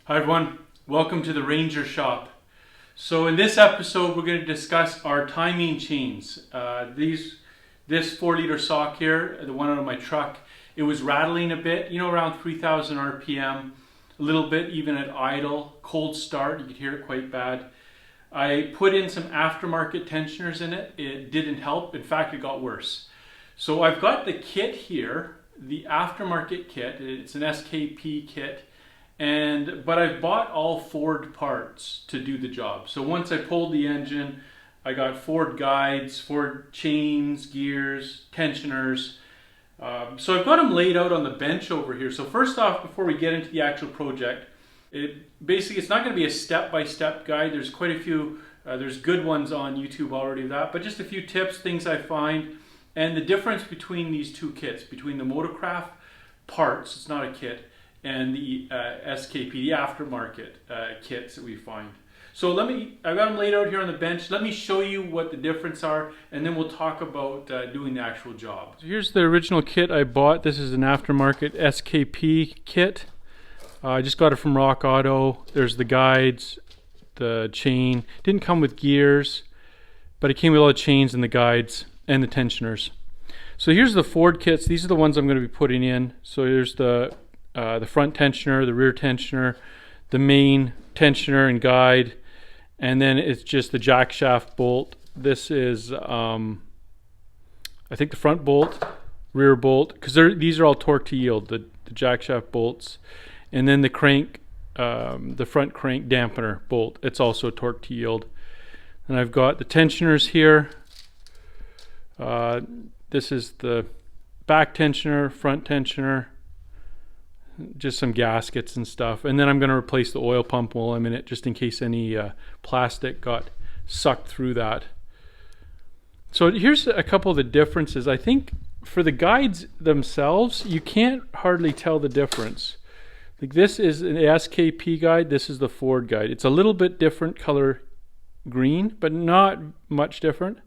Hi everyone, welcome to the Ranger Shop. So in this episode we're going to discuss our timing chains. This 4-liter sock here, the one out of my truck, it was rattling a bit, around 3000 RPM, a little bit even at idle, cold start, you could hear it quite bad. I put in some aftermarket tensioners in it, it didn't help, in fact it got worse. So I've got the kit here, the aftermarket kit, it's an SKP kit. But I've bought all Ford parts to do the job. So once I pulled the engine, I got Ford guides, Ford chains, gears, tensioners. So I've got them laid out on the bench over here. So first off, before we get into the actual project, it's not going to be a step-by-step guide. There's quite a few, there's good ones on YouTube already of that, but just a few tips, things I find, and the difference between these two kits, between the Motorcraft parts, it's not a kit, and the SKP, the aftermarket kits that we find. So I've got them laid out here on the bench. Let me show you what the difference are, and then we'll talk about doing the actual job. So here's the original kit I bought. This is an aftermarket SKP kit. I just got it from Rock Auto. There's the guides, the chain. Didn't come with gears, but it came with all the chains and the guides and the tensioners. So here's the Ford kits. These are the ones I'm going to be putting in. So here's the front tensioner, the rear tensioner, the main tensioner and guide, and then it's just the jackshaft bolt. This is, I think, the front bolt, rear bolt, because these are all torque to yield, the jackshaft bolts, and then the crank, the front crank dampener bolt. It's also torque to yield. And I've got the tensioners here. This is the back tensioner, front tensioner, just some gaskets and stuff, and then I'm going to replace the oil pump while I'm in it, just in case any plastic got sucked through that. So here's a couple of the differences. I think for the guides themselves, you can't hardly tell the difference. Like, this is an SKP guide, this is the Ford guide. It's a little bit different color green, but not much different.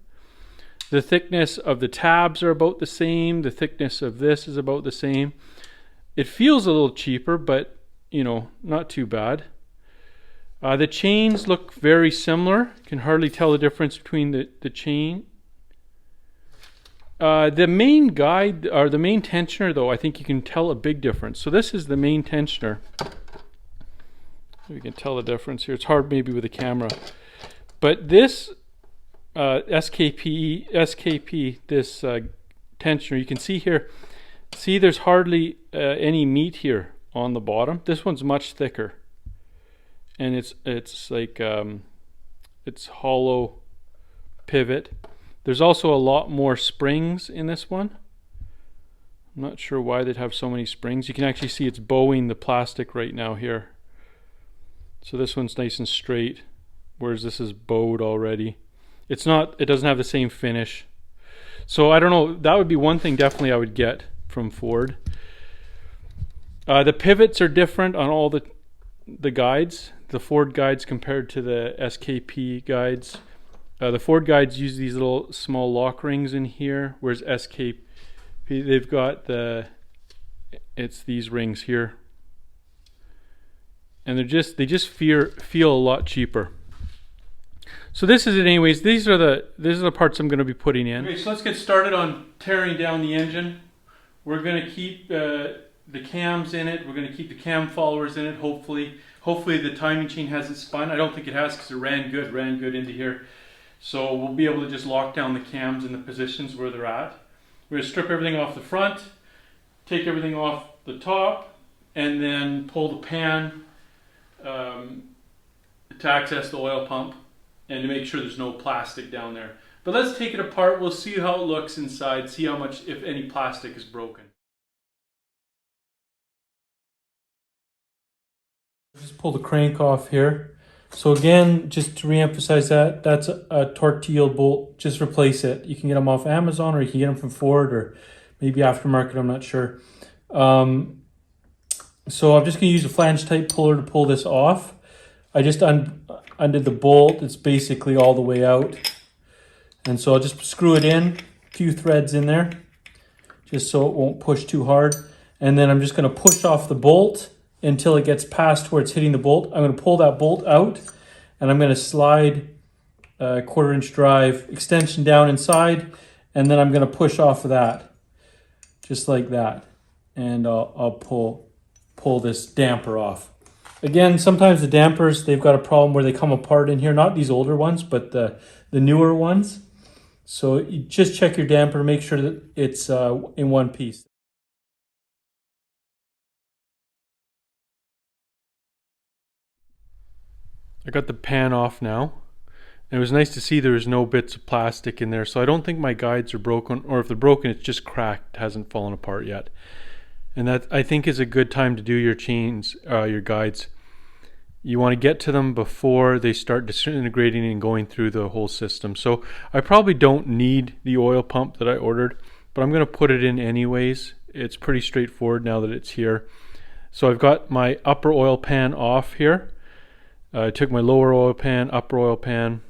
The thickness of the tabs are about the same. The thickness of this is about the same. It feels a little cheaper, but not too bad. The chains look very similar. You can hardly tell the difference between the chain. The main guide, or the main tensioner, though, I think you can tell a big difference. So this is the main tensioner. You can tell the difference here. It's hard maybe with the camera. But this SKP, this tensioner, you can see here, there's hardly any meat here on the bottom. This one's much thicker, and it's like it's hollow pivot. There's also a lot more springs in this one. I'm not sure why they'd have so many springs. You can actually see it's bowing the plastic right now here. So this one's nice and straight, whereas this is bowed already. It doesn't have the same finish. So I don't know, that would be one thing definitely I would get from Ford. The pivots are different on all the guides, the Ford guides compared to the SKP guides. The Ford guides use these little small lock rings in here, whereas SKP, they've got it's these rings here, and they just feel a lot cheaper. So this is it anyways. These are the parts I'm going to be putting in. Okay, so let's get started on tearing down the engine. We're going to keep the cams in it. We're going to keep the cam followers in it, hopefully. Hopefully the timing chain hasn't spun. I don't think it has, because it ran good into here. So we'll be able to just lock down the cams in the positions where they're at. We're going to strip everything off the front, take everything off the top, and then pull the pan to access the oil pump and to make sure there's no plastic down there. But let's take it apart. We'll see how it looks inside, see how much, if any, plastic is broken. Just pull the crank off here. So again, just to re-emphasize that's a torque to yield bolt. Just replace it. You can get them off Amazon, or you can get them from Ford, or maybe aftermarket, I'm not sure. So I'm just going to use a flange type puller to pull this off. I just undid the bolt. It's basically all the way out. And so I'll just screw it in, a few threads in there, just so it won't push too hard. And then I'm just going to push off the bolt until it gets past where it's hitting the bolt. I'm going to pull that bolt out, and I'm going to slide a 1/4 inch drive extension down inside, and then I'm going to push off of that, just like that, and I'll pull this damper off. Again, sometimes the dampers, they've got a problem where they come apart in here, not these older ones, but the newer ones. So you just check your damper, make sure that it's in one piece. I got the pan off now. And it was nice to see there was no bits of plastic in there. So I don't think my guides are broken, or if they're broken, it's just cracked, hasn't fallen apart yet. And that, I think, is a good time to do your chains, your guides. You want to get to them before they start disintegrating and going through the whole system. So I probably don't need the oil pump that I ordered, but I'm going to put it in anyways. It's pretty straightforward now that it's here. So I've got my upper oil pan off here. I took my lower oil pan, upper oil pan.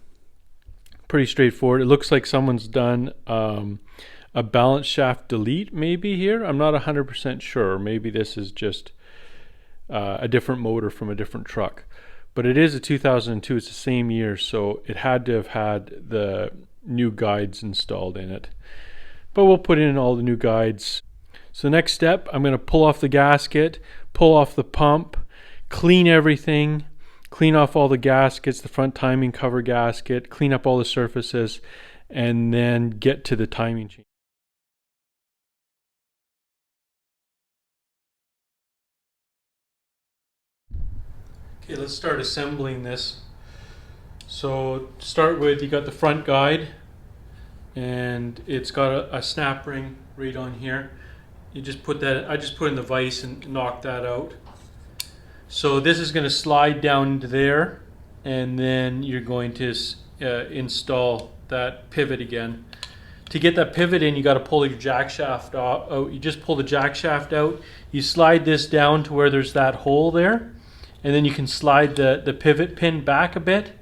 Pretty straightforward. It looks like someone's done a balance shaft delete maybe here. I'm not 100% sure. Maybe this is just a different motor from a different truck, but it is a 2002. It's the same year, so it had to have had the new guides installed in it, but we'll put in all the new guides. So next step, I'm going to pull off the gasket, pull off the pump, clean everything, clean off all the gaskets, the front timing cover gasket, clean up all the surfaces, and then get to the timing chain. Okay, let's start assembling this. So to start with, you got the front guide, and it's got a snap ring right on here. You just put that, I just put in the vise and knock that out. So this is going to slide down into there, and then you're going to install that pivot again. To get that pivot in, you got to pull your jack shaft out. You just pull the jack shaft out. You slide this down to where there's that hole there, and then you can slide the pivot pin back a bit.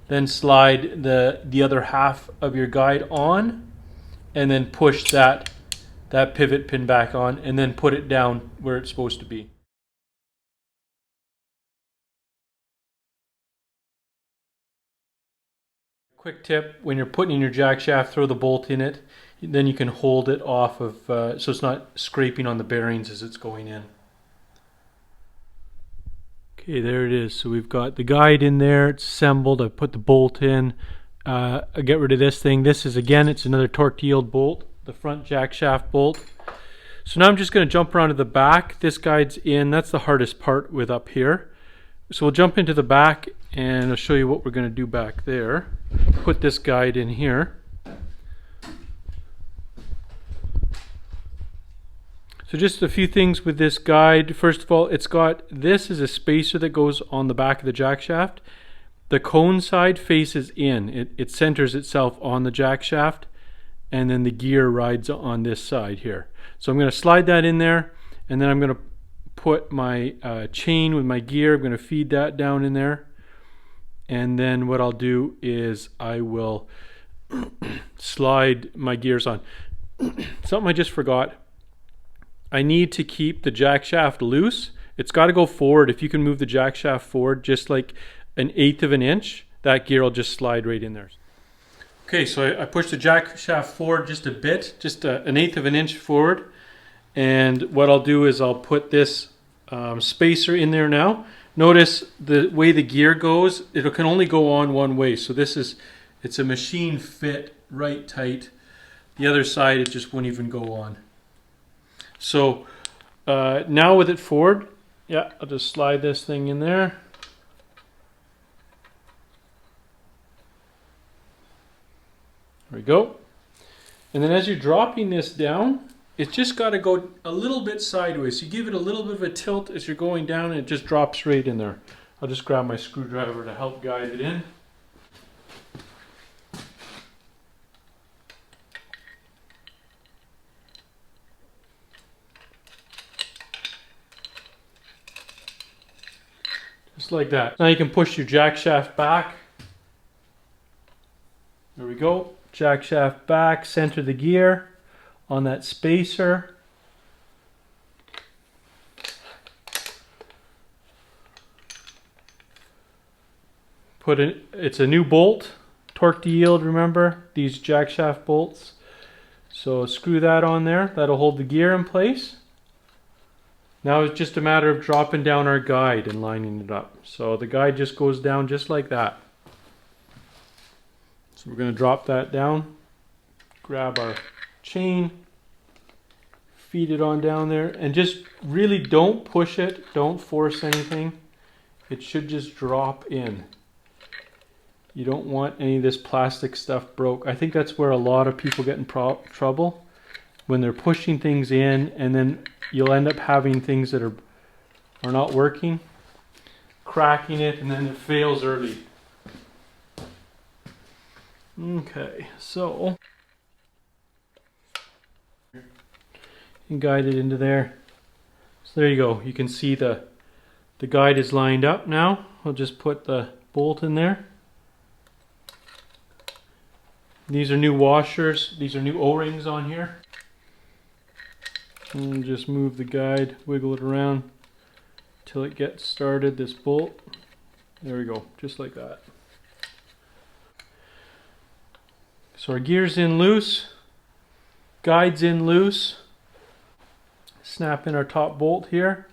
Then slide the other half of your guide on, and then push that pivot pin back on, and then put it down where it's supposed to be. Quick tip, when you're putting in your jack shaft, throw the bolt in it. Then you can hold it off of, so it's not scraping on the bearings as it's going in. Okay, there it is. So we've got the guide in there, it's assembled. I've put the bolt in. I get rid of this thing. This is, again, it's another torque-yield bolt, the front jack shaft bolt. So now I'm just going to jump around to the back. This guide's in. That's the hardest part with up here. So we'll jump into the back, and I'll show you what we're going to do back there. Put this guide in here. So just a few things with this guide. First of all, it's got, this is a spacer that goes on the back of the jack shaft. The cone side faces in. It centers itself on the jack shaft, and then the gear rides on this side here. So I'm going to slide that in there, and then I'm going to put my chain with my gear. I'm going to feed that down in there, and then what I'll do is I will slide my gears on. Something I just forgot. I need to keep the jack shaft loose. It's got to go forward. If you can move the jack shaft forward just like 1/8 of an inch, that gear will just slide right in there. Okay, so I pushed the jack shaft forward just a bit, just 1/8 of an inch forward. And what I'll do is I'll put this spacer in there now. Notice the way the gear goes, it can only go on one way. So this is, it's a machine fit right tight. The other side, it just won't even go on. So now with it forward, yeah, I'll just slide this thing in there. There we go. And then as you're dropping this down, it's just got to go a little bit sideways. You give it a little bit of a tilt as you're going down, and it just drops right in there. I'll just grab my screwdriver to help guide it in. Just like that. Now you can push your jack shaft back. There we go. Jack shaft back, center the gear on that spacer. it's a new bolt, torque to yield, remember? These jackshaft bolts. So screw that on there, that'll hold the gear in place. Now it's just a matter of dropping down our guide and lining it up. So the guide just goes down just like that. So we're going to drop that down, grab our chain, feed it on down there, and just really don't push it, don't force anything. It should just drop in. You don't want any of this plastic stuff broke. I think that's where a lot of people get in trouble, when they're pushing things in, and then you'll end up having things that are not working, cracking it, and then it fails early. Okay, so you guide it into there. So there you go. You can see the guide is lined up now. We'll just put the bolt in there. These are new washers. These are new O-rings on here. And just move the guide, wiggle it around till it gets started, this bolt. There we go, just like that. So our gear's in loose, guide's in loose. Snap in our top bolt here.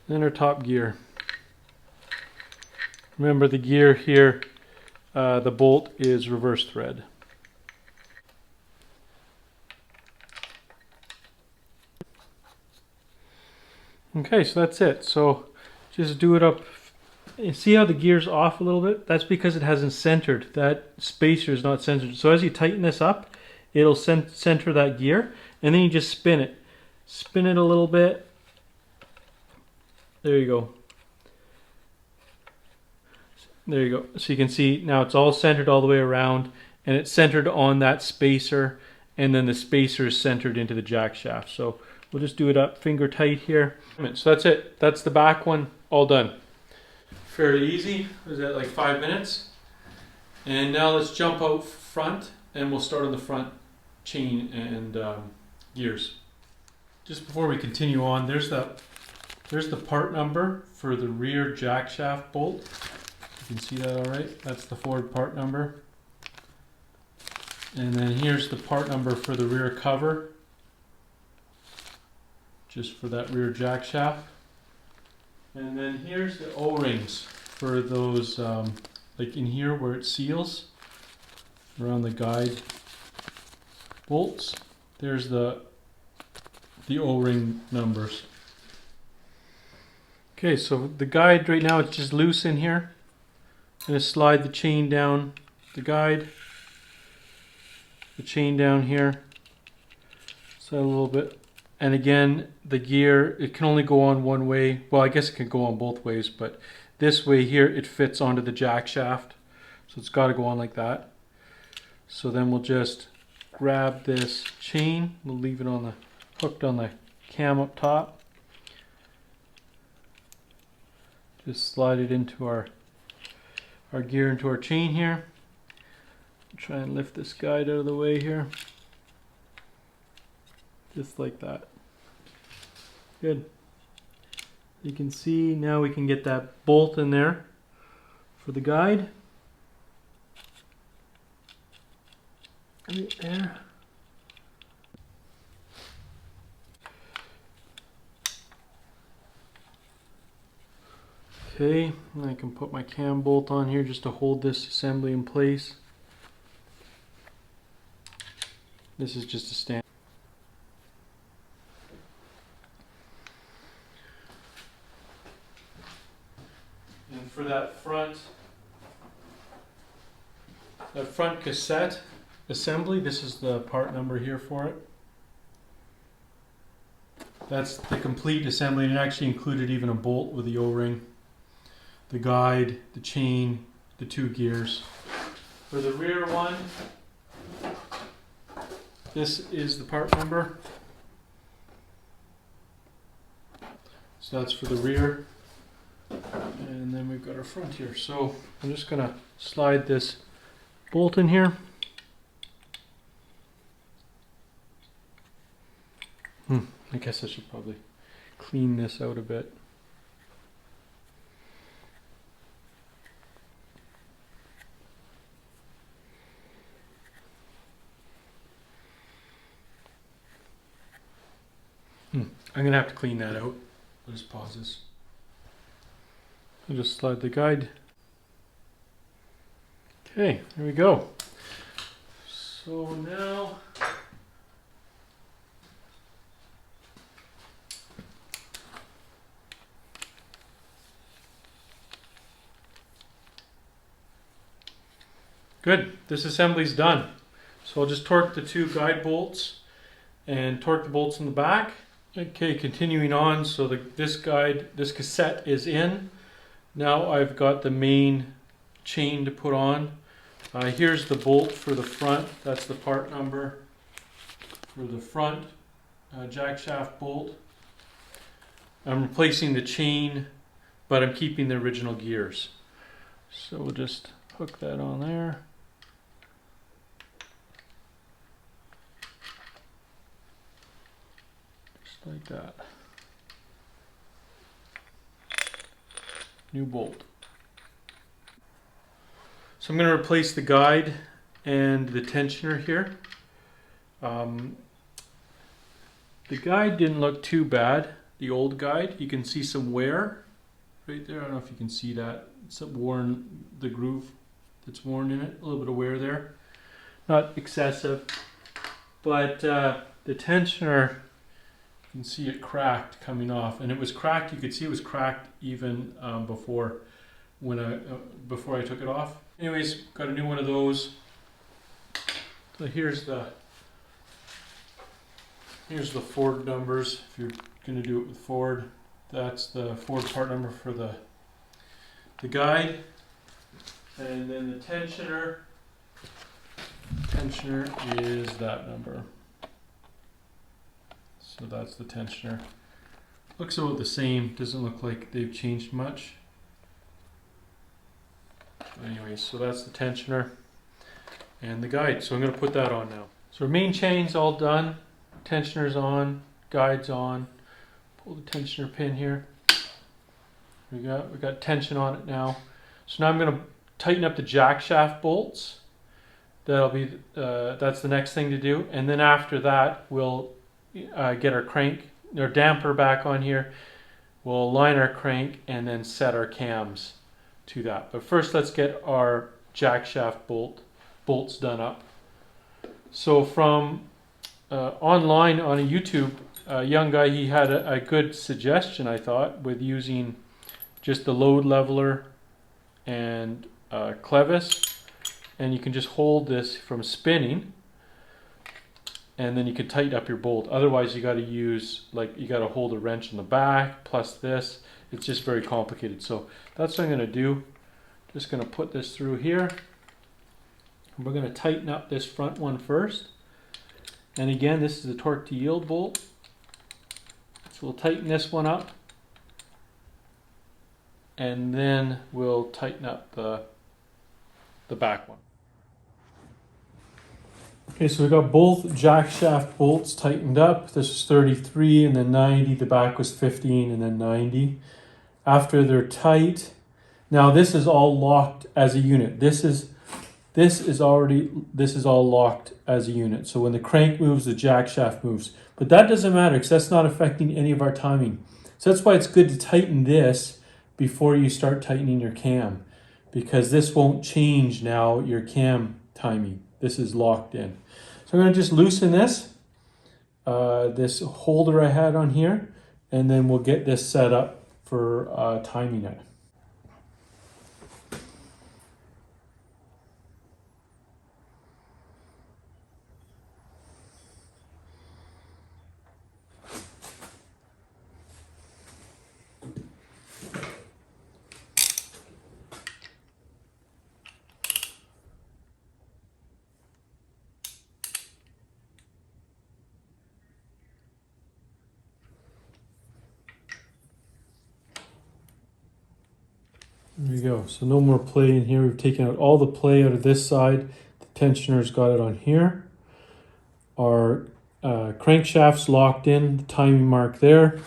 Then our top gear. Remember the gear here, the bolt is reverse thread. Okay, so that's it. So just do it up. You see how the gear's off a little bit? That's because it hasn't centered. That spacer is not centered. So as you tighten this up, it'll center that gear, and then you just spin it. Spin it a little bit. There you go. There you go. So you can see now it's all centered all the way around, and it's centered on that spacer, and then the spacer is centered into the jack shaft. So we'll just do it up finger tight here. So that's it. That's the back one all done. Fairly easy. Was that like 5 minutes? And now let's jump out front, and we'll start on the front chain and gears. Just before we continue on, there's the part number for the rear jack shaft bolt. You can see that all right. That's the Ford part number. And then here's the part number for the rear cover, just for that rear jack shaft. And then here's the O-rings for those, like in here where it seals around the guide bolts. There's the O-ring numbers. Okay, so the guide right now it's just loose in here. I'm going to slide the chain down the guide, the chain down here, slide a little bit, and again the gear, it can only go on one way. Well, I guess it can go on both ways, but this way here it fits onto the jack shaft, so it's got to go on like that. So then we'll just grab this chain, we'll leave it on the hooked on the cam up top. Just slide it into our gear, into our chain here. Try and lift this guide out of the way here. Just like that. Good. You can see now we can get that bolt in there for the guide. Right there. Okay, and I can put my cam bolt on here just to hold this assembly in place. This is just a stand. And for that front cassette assembly, this is the part number here for it. That's the complete assembly, and it actually included even a bolt with the O-ring, the guide, the chain, the 2 gears. For the rear one, this is the part number. So that's for the rear. And then we've got our front here. So I'm just gonna slide this bolt in here. I guess I should probably clean this out a bit. I'm gonna have to clean that out. I'll just pause this. I'll just slide the guide. Okay, there we go. So now good, this assembly's done. So I'll just torque the two guide bolts and torque the bolts in the back. Okay, continuing on, so this cassette is in. Now I've got the main chain to put on. Here's the bolt for the front, that's the part number for the front jackshaft bolt. I'm replacing the chain, but I'm keeping the original gears. So we'll just hook that on there. Just like that. New bolt. So I'm going to replace the guide and the tensioner here. The guide didn't look too bad. The old guide, you can see some wear right there. I don't know if you can see that. It's worn, the groove that's worn in it. A little bit of wear there. Not excessive, but the tensioner, you can see it cracked coming off, and it was cracked. You could see it was cracked even before I took it off. Anyways, got a new one of those. So here's the Ford numbers. If you're going to do it with Ford, that's the Ford part number for the guide, and then the tensioner is that number. So that's the tensioner. Looks about the same. Doesn't look like they've changed much. Anyways, so that's the tensioner and the guide. So I'm going to put that on now. So our main chain's all done. Tensioner's on, guide's on. Pull the tensioner pin here. We got tension on it now. So now I'm going to tighten up the jackshaft bolts. That'll be that's the next thing to do. And then after that, we'll get our crank, our damper back on here. We'll align our crank and then set our cams to that. But first, let's get our jackshaft bolts done up. So from online on a YouTube, a young guy, he had a good suggestion, I thought, with using just the load leveler and clevis, and you can just hold this from spinning, and then you can tighten up your bolt. Otherwise, you got to use, you got to hold a wrench in the back plus this. It's just very complicated. So that's what I'm going to do. Just going to put this through here. And we're going to tighten up this front one first. And again, this is the torque to yield bolt. So we'll tighten this one up. And then we'll tighten up the back one. Okay, so we got both jackshaft bolts tightened up. This was 33 and then 90. The back was 15 and then 90. After they're tight, now this is all locked as a unit. This is all locked as a unit. So when the crank moves, the jackshaft moves. But that doesn't matter because that's not affecting any of our timing. So that's why it's good to tighten this before you start tightening your cam, because this won't change now your cam timing. This is locked in. So I'm going to just loosen this holder I had on here, and then we'll get this set up for timing it. There you go. So no more play in here. We've taken out all the play out of this side. The tensioner's got it on here. Our crankshaft's locked in, the timing mark there.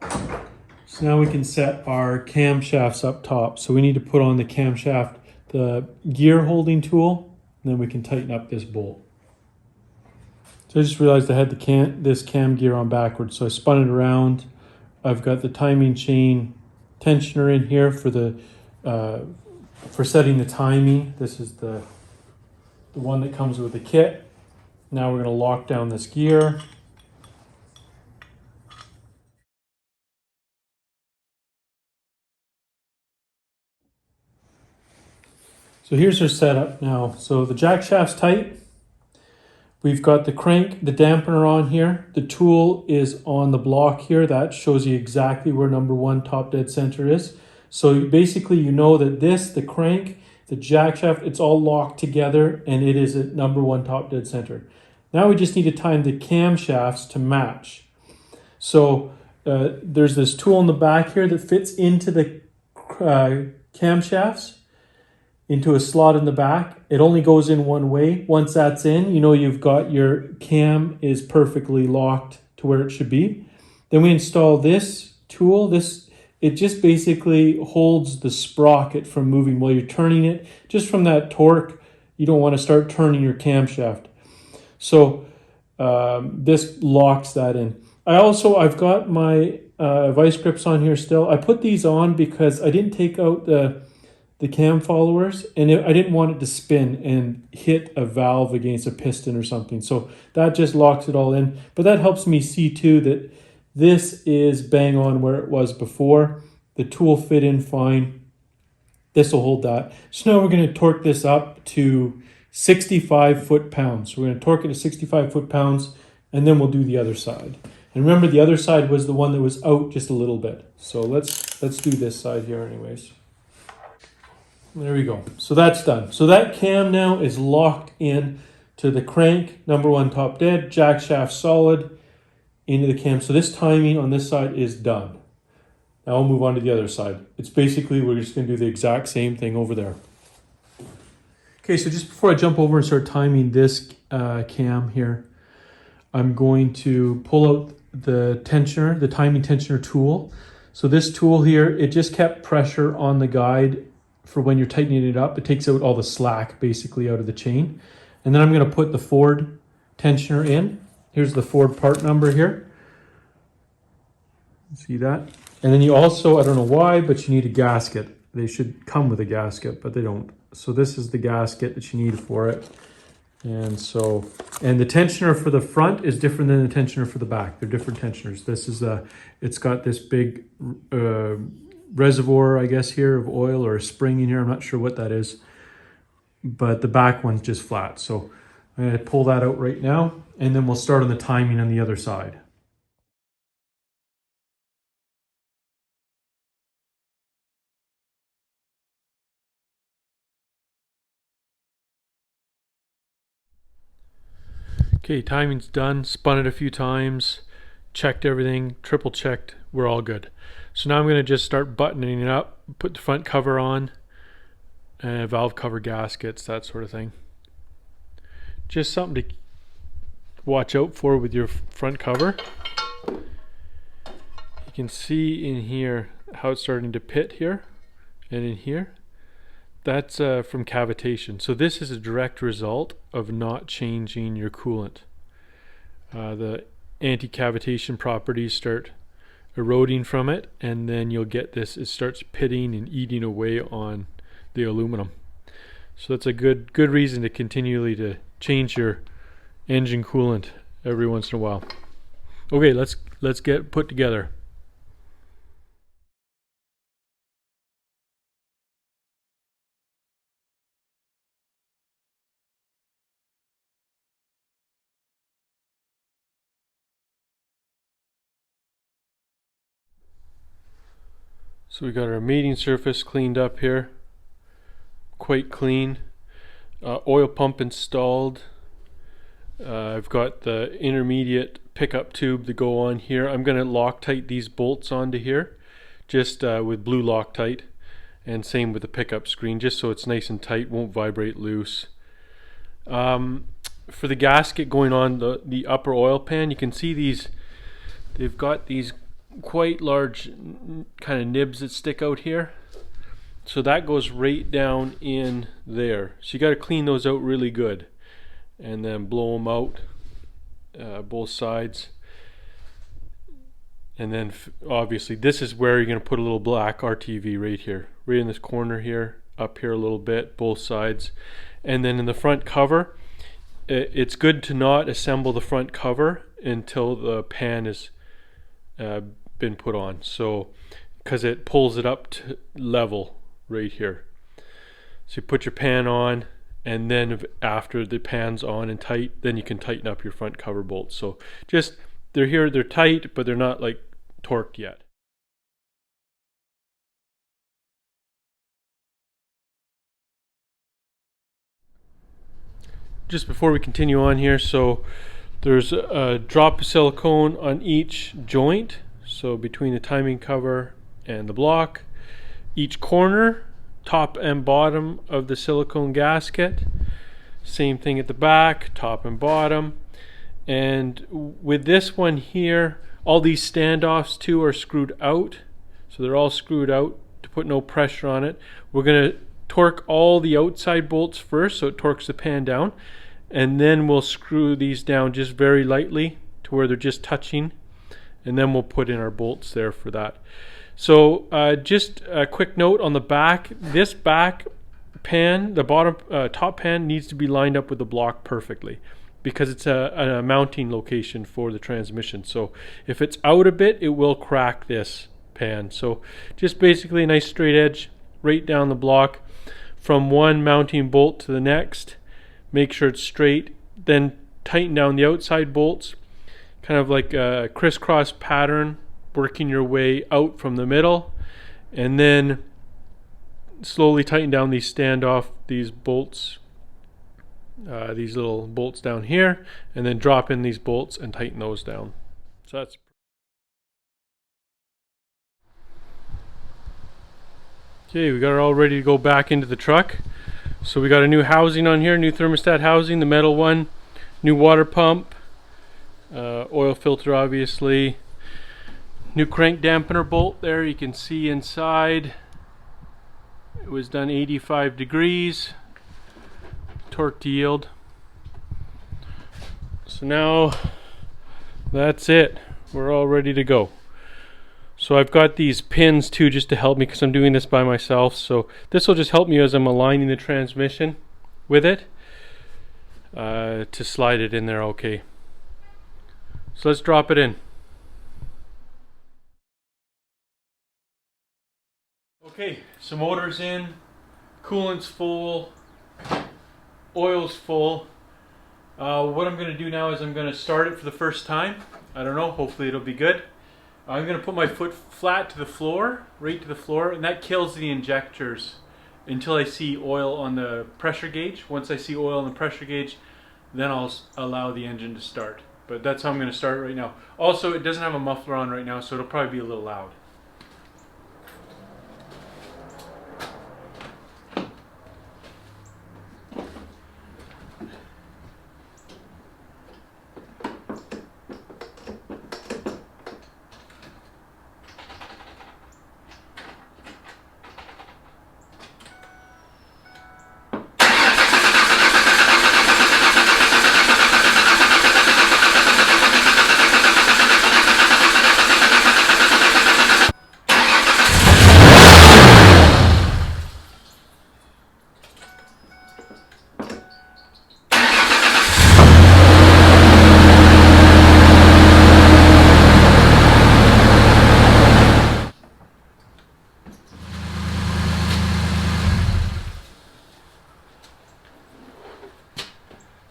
So now we can set our camshafts up top. So we need to put on the camshaft, the gear holding tool, and then we can tighten up this bolt. So I just realized I had this cam gear on backwards, so I spun it around. I've got the timing chain tensioner in here for the for setting the timing. This is the one that comes with the kit. Now we're going to lock down this gear. So here's our setup now. So the jack shaft's tight. We've got the crank, the dampener on here. The tool is on the block here. That shows you exactly where number 1 top dead center is. So basically you know that the crank, the jack shaft, it's all locked together and it is at number 1 top dead center. Now we just need to time the camshafts to match. So there's this tool in the back here that fits into the camshafts, into a slot in the back. It only goes in one way. Once that's in, you know you've got your cam is perfectly locked to where it should be. Then we install this tool. It just basically holds the sprocket from moving while you're turning it. Just from that torque, you don't want to start turning your camshaft. So this locks that in. I've got my vice grips on here still. I put these on because I didn't take out the cam followers, and I didn't want it to spin and hit a valve against a piston or something. So that just locks it all in. But that helps me see too that this is bang on where it was before. The tool fit in fine. This will hold that. So now we're going to torque this up to 65 foot-pounds. So we're going to torque it to 65 foot-pounds, and then we'll do the other side. And remember, the other side was the one that was out just a little bit. So let's do this side here anyways. There we go. So that's done. So that cam now is locked in to the crank, number 1 top dead, jack shaft solid, into the cam. So this timing on this side is done. Now we'll move on to the other side. It's basically, we're just going to do the exact same thing over there. Okay, so just before I jump over and start timing this cam here, I'm going to pull out the tensioner, the timing tensioner tool. So this tool here, it just kept pressure on the guide for when you're tightening it up. It takes out all the slack basically out of the chain. And then I'm going to put the Ford tensioner in. Here's the Ford part number here. See that? And then you also, I don't know why, but you need a gasket. They should come with a gasket, but they don't. So this is the gasket that you need for it. And the tensioner for the front is different than the tensioner for the back. They're different tensioners. This is it's got this big reservoir, I guess, here of oil, or a spring in here. I'm not sure what that is, but the back one's just flat. So I'm going to pull that out right now, and then we'll start on the timing on the other side. Okay, timing's done. Spun it a few times, checked everything, triple checked. We're all good. So now I'm going to just start buttoning it up, put the front cover on, valve cover gaskets, that sort of thing. Just something to watch out for with your front cover. You can see in here how it's starting to pit here and in here. That's from cavitation. So this is a direct result of not changing your coolant. The anti-cavitation properties start eroding from it, and then you'll get this, it starts pitting and eating away on the aluminum. So that's a good reason to continually to change your engine coolant every once in a while. Okay, let's get put together. So we got our mating surface cleaned up here, quite clean. Oil pump installed. I've got the intermediate pickup tube to go on here. I'm going to Loctite these bolts onto here just with blue Loctite, and same with the pickup screen, just so it's nice and tight, won't vibrate loose. For the gasket going on the upper oil pan, you can see they've got these quite large kind of nibs that stick out here. So that goes right down in there. So you got to clean those out really good and then blow them out both sides. And then obviously this is where you're going to put a little black RTV right here, right in this corner here, up here a little bit, both sides. And then in the front cover, it's good to not assemble the front cover until the pan has been put on. So, because it pulls it up to level right here. So you put your pan on, and then after the pan's on and tight, then you can tighten up your front cover bolts. So just, they're tight, but they're not like torqued yet. Just before we continue on here, so there's a drop of silicone on each joint, so between the timing cover and the block, each corner, top and bottom of the silicone gasket, same thing at the back, top and bottom. And with this one here, all these standoffs too are screwed out, so they're all screwed out to put no pressure on it. We're going to torque all the outside bolts first, so it torques the pan down, and then we'll screw these down just very lightly to where they're just touching, and then we'll put in our bolts there for that. So just a quick note on the back, this back pan, the bottom top pan needs to be lined up with the block perfectly, because it's a mounting location for the transmission. So if it's out a bit, it will crack this pan. So just basically a nice straight edge right down the block from one mounting bolt to the next. Make sure it's straight, then tighten down the outside bolts, kind of like a crisscross pattern, working your way out from the middle, and then slowly tighten down these these bolts, these little bolts down here, and then drop in these bolts and tighten those down. So that's okay. We got it all ready to go back into the truck. So we got a new housing on here, new thermostat housing, the metal one, new water pump, oil filter obviously, new crank dampener bolt there, you can see inside. It was done 85 degrees, torque to yield. So now that's it, we're all ready to go. So I've got these pins too, just to help me, because I'm doing this by myself. So this will just help me as I'm aligning the transmission with it to slide it in there okay. So let's drop it in. Okay, so motor's in, coolant's full, oil's full. What I'm going to do now is I'm going to start it for the first time. I don't know, hopefully it'll be good. I'm going to put my foot flat to the floor, right to the floor, and that kills the injectors until I see oil on the pressure gauge. Once I see oil on the pressure gauge, then I'll allow the engine to start. But that's how I'm going to start it right now. Also, it doesn't have a muffler on right now, so it'll probably be a little loud.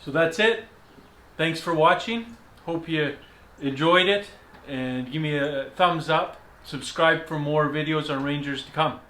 So that's it. Thanks for watching. Hope you enjoyed it, and give me a thumbs up. Subscribe for more videos on Rangers to come.